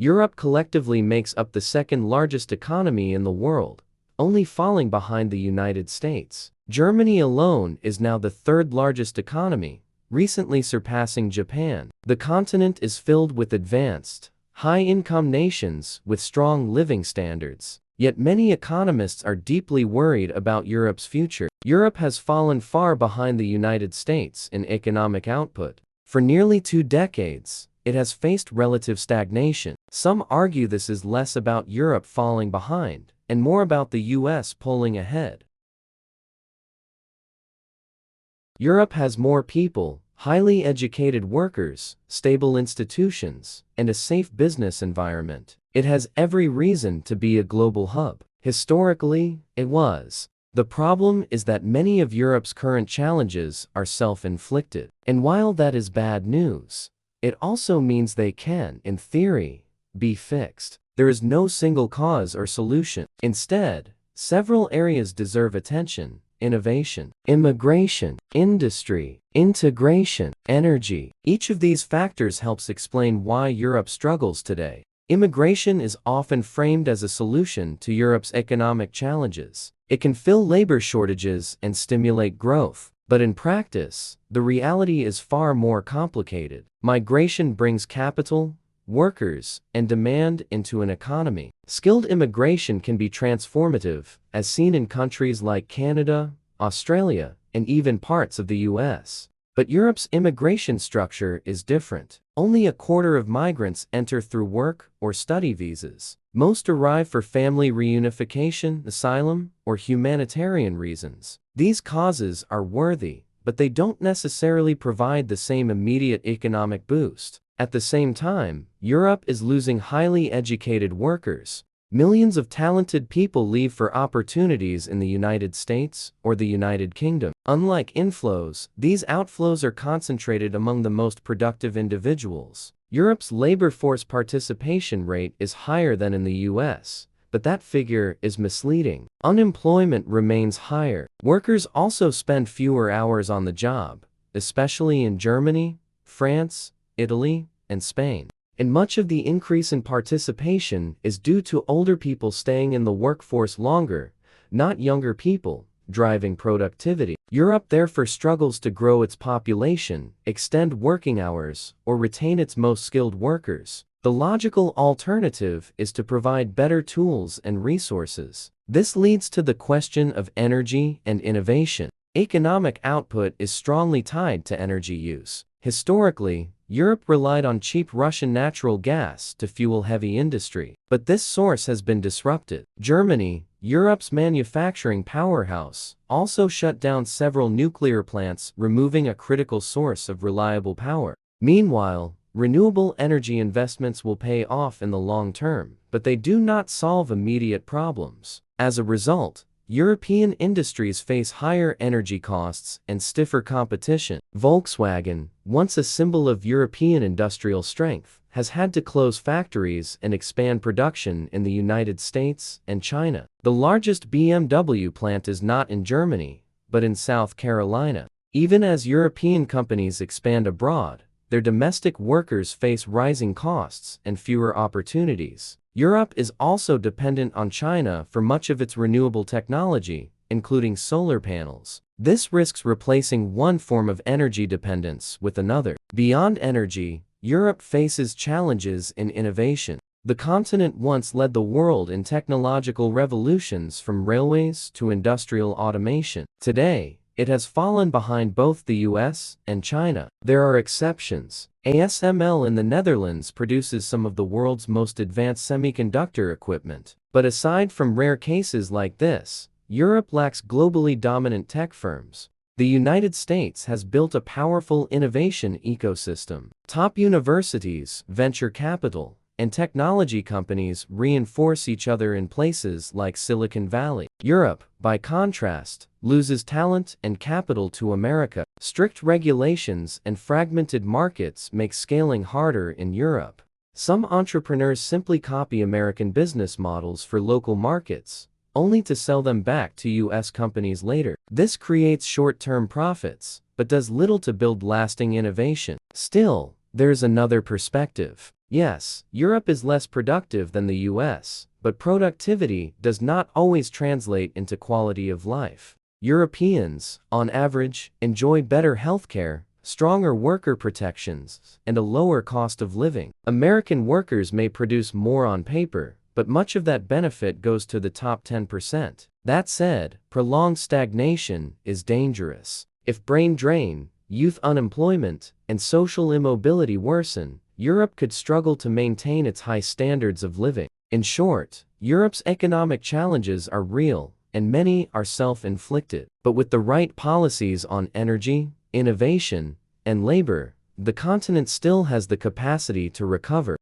Europe collectively makes up the second largest economy in the world, only falling behind the United States. Germany alone is now the third largest economy, recently surpassing Japan. The continent is filled with advanced, high-income nations with strong living standards. Yet many economists are deeply worried about Europe's future. Europe has fallen far behind the United States in economic output. For nearly 2 decades, it has faced relative stagnation. Some argue this is less about Europe falling behind and more about the US pulling ahead. Europe has more people, highly educated workers, stable institutions, and a safe business environment. It has every reason to be a global hub. Historically, it was. The problem is that many of Europe's current challenges are self-inflicted. And while that is bad news, it also means they can, in theory, be fixed. There is no single cause or solution. Instead, several areas deserve attention: innovation, immigration, industry, integration, energy. Each of these factors helps explain why Europe struggles today. Immigration is often framed as a solution to Europe's economic challenges. It can fill labor shortages and stimulate growth. But in practice, the reality is far more complicated. Migration brings capital, workers, and demand into an economy. Skilled immigration can be transformative, as seen in countries like Canada, Australia, and even parts of the US. But Europe's immigration structure is different. Only a quarter of migrants enter through work or study visas. Most arrive for family reunification, asylum, or humanitarian reasons. These causes are worthy, but they don't necessarily provide the same immediate economic boost. At the same time, Europe is losing highly educated workers. Millions of talented people leave for opportunities in the United States or the United Kingdom. Unlike inflows, these outflows are concentrated among the most productive individuals. Europe's labor force participation rate is higher than in the US, but that figure is misleading. Unemployment remains higher. Workers also spend fewer hours on the job, especially in Germany, France, Italy, and Spain. And much of the increase in participation is due to older people staying in the workforce longer, not younger people, driving productivity. Europe therefore struggles to grow its population, extend working hours, or retain its most skilled workers. The logical alternative is to provide better tools and resources. This leads to the question of energy and innovation. Economic output is strongly tied to energy use. Historically, Europe relied on cheap Russian natural gas to fuel heavy industry. But this source has been disrupted. Germany, Europe's manufacturing powerhouse, also shut down several nuclear plants, removing a critical source of reliable power. Meanwhile, renewable energy investments will pay off in the long term, but they do not solve immediate problems. As a result, European industries face higher energy costs and stiffer competition. Volkswagen, once a symbol of European industrial strength, has had to close factories and expand production in the United States and China. The largest BMW plant is not in Germany, but in South Carolina. Even as European companies expand abroad, their domestic workers face rising costs and fewer opportunities. Europe is also dependent on China for much of its renewable technology, including solar panels. This risks replacing one form of energy dependence with another. Beyond energy, Europe faces challenges in innovation. The continent once led the world in technological revolutions from railways to industrial automation. Today, it has fallen behind both the US and China. There are exceptions. ASML in the Netherlands produces some of the world's most advanced semiconductor equipment. But aside from rare cases like this, Europe lacks globally dominant tech firms. The United States has built a powerful innovation ecosystem. Top universities, venture capital, and technology companies reinforce each other in places like Silicon Valley. Europe, by contrast, loses talent and capital to America. Strict regulations and fragmented markets make scaling harder in Europe. Some entrepreneurs simply copy American business models for local markets, only to sell them back to US companies later. This creates short-term profits, but does little to build lasting innovation. Still, there's another perspective. Yes, Europe is less productive than the US, but productivity does not always translate into quality of life. Europeans, on average, enjoy better healthcare, stronger worker protections, and a lower cost of living. American workers may produce more on paper, but much of that benefit goes to the top 10%. That said, prolonged stagnation is dangerous. If brain drain, youth unemployment, and social immobility worsen, Europe could struggle to maintain its high standards of living. In short, Europe's economic challenges are real, and many are self-inflicted. But with the right policies on energy, innovation, and labor, the continent still has the capacity to recover.